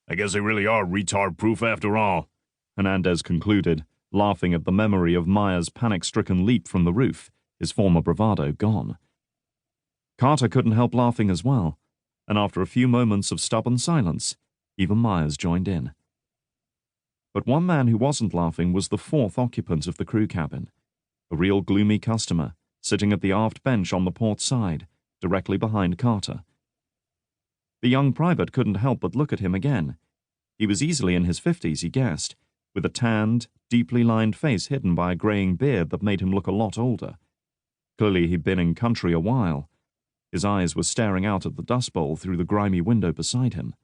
I guess they really are retard-proof after all, Hernandez concluded, laughing at the memory of Maya's panic-stricken leap from the roof, his former bravado gone. Carter couldn't help laughing as well, and after a few moments of stubborn silence, even Myers joined in. But one man who wasn't laughing was the fourth occupant of the crew cabin, a real gloomy customer, sitting at the aft bench on the port side, directly behind Carter. The young private couldn't help but look at him again. He was easily in his 50s, he guessed, with a tanned, deeply lined face hidden by a greying beard that made him look a lot older. Clearly he'd been in country a while. His eyes were staring out at the dust bowl through the grimy window beside him,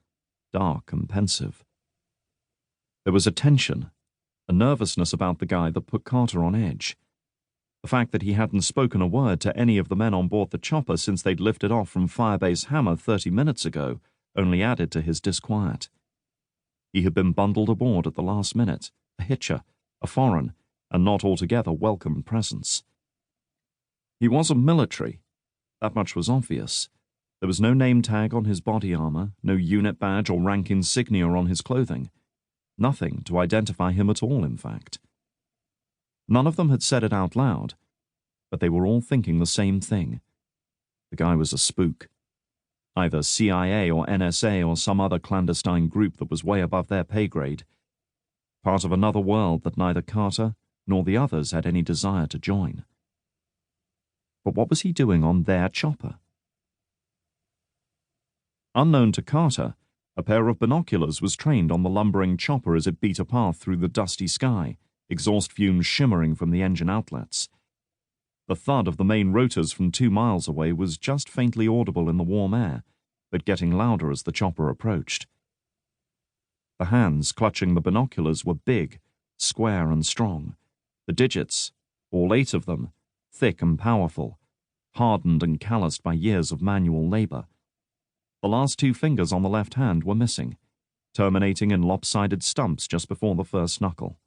dark and pensive. There was a tension, a nervousness about the guy that put Carter on edge. The fact that he hadn't spoken a word to any of the men on board the chopper since they'd lifted off from Firebase Hammer 30 minutes ago only added to his disquiet. He had been bundled aboard at the last minute, a hitcher, a foreign, and not altogether welcome presence. He wasn't military. That much was obvious. There was no name tag on his body armor, no unit badge or rank insignia on his clothing. Nothing to identify him at all, in fact. None of them had said it out loud, but they were all thinking the same thing. The guy was a spook. Either CIA or NSA or some other clandestine group that was way above their pay grade. Part of another world that neither Carter nor the others had any desire to join. But what was he doing on their chopper? Unknown to Carter, a pair of binoculars was trained on the lumbering chopper as it beat a path through the dusty sky, exhaust fumes shimmering from the engine outlets. The thud of the main rotors from 2 miles away was just faintly audible in the warm air, but getting louder as the chopper approached. The hands clutching the binoculars were big, square and strong. The digits, all 8 of them, thick and powerful, hardened and calloused by years of manual labor. The last 2 fingers on the left hand were missing, terminating in lopsided stumps just before the first knuckle.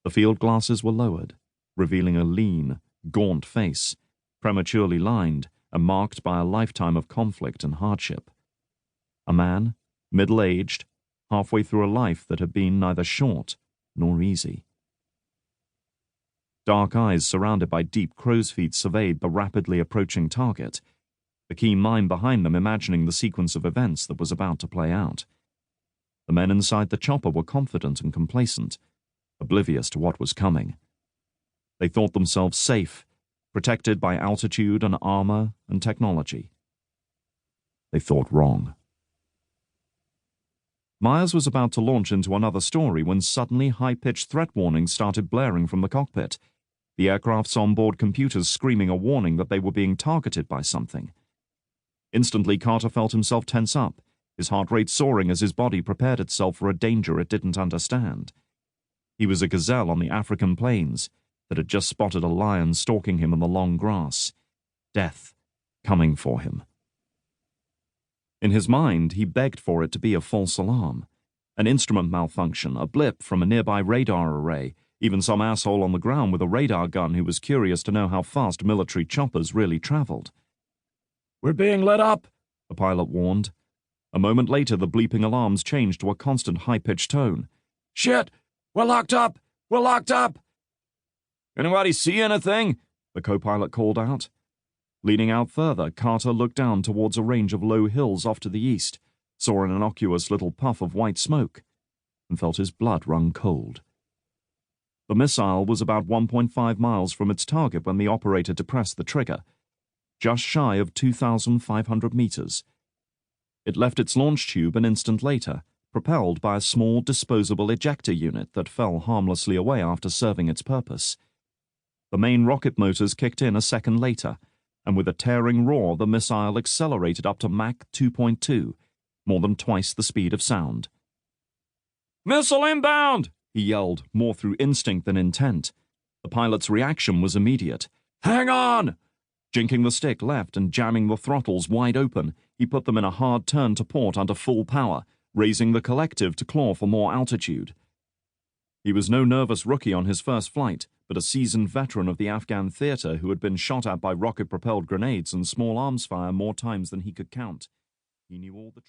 The field glasses were lowered, revealing a lean, gaunt face, prematurely lined and marked by a lifetime of conflict and hardship. A man, middle-aged, halfway through a life that had been neither short nor easy. Dark eyes surrounded by deep crow's feet surveyed the rapidly approaching target, the keen mind behind them imagining the sequence of events that was about to play out. The men inside the chopper were confident and complacent, oblivious to what was coming. They thought themselves safe, protected by altitude and armor and technology. They thought wrong. Myers was about to launch into another story when suddenly high-pitched threat warnings started blaring from the cockpit, the aircraft's onboard computers screaming a warning that they were being targeted by something. Instantly, Carter felt himself tense up, his heart rate soaring as his body prepared itself for a danger it didn't understand. He was a gazelle on the African plains that had just spotted a lion stalking him in the long grass. Death coming for him. In his mind, he begged for it to be a false alarm, an instrument malfunction, a blip from a nearby radar array, even some asshole on the ground with a radar gun who was curious to know how fast military choppers really traveled. "We're being lit up," a pilot warned. A moment later, the bleeping alarms changed to a constant high-pitched tone. "Shit! We're locked up! We're locked up!" "Anybody see anything?" the co-pilot called out. Leaning out further, Carter looked down towards a range of low hills off to the east, saw an innocuous little puff of white smoke, and felt his blood run cold. The missile was about 1.5 miles from its target when the operator depressed the trigger, just shy of 2,500 meters. It left its launch tube an instant later, propelled by a small disposable ejector unit that fell harmlessly away after serving its purpose. The main rocket motors kicked in a second later, and with a tearing roar the missile accelerated up to Mach 2.2, more than twice the speed of sound. "Missile inbound!" he yelled, more through instinct than intent. The pilot's reaction was immediate. "Hang on!" Jinking the stick left and jamming the throttles wide open, he put them in a hard turn to port under full power, raising the collective to claw for more altitude. He was no nervous rookie on his first flight, but a seasoned veteran of the Afghan theater who had been shot at by rocket-propelled grenades and small arms fire more times than he could count. He knew all the tricks.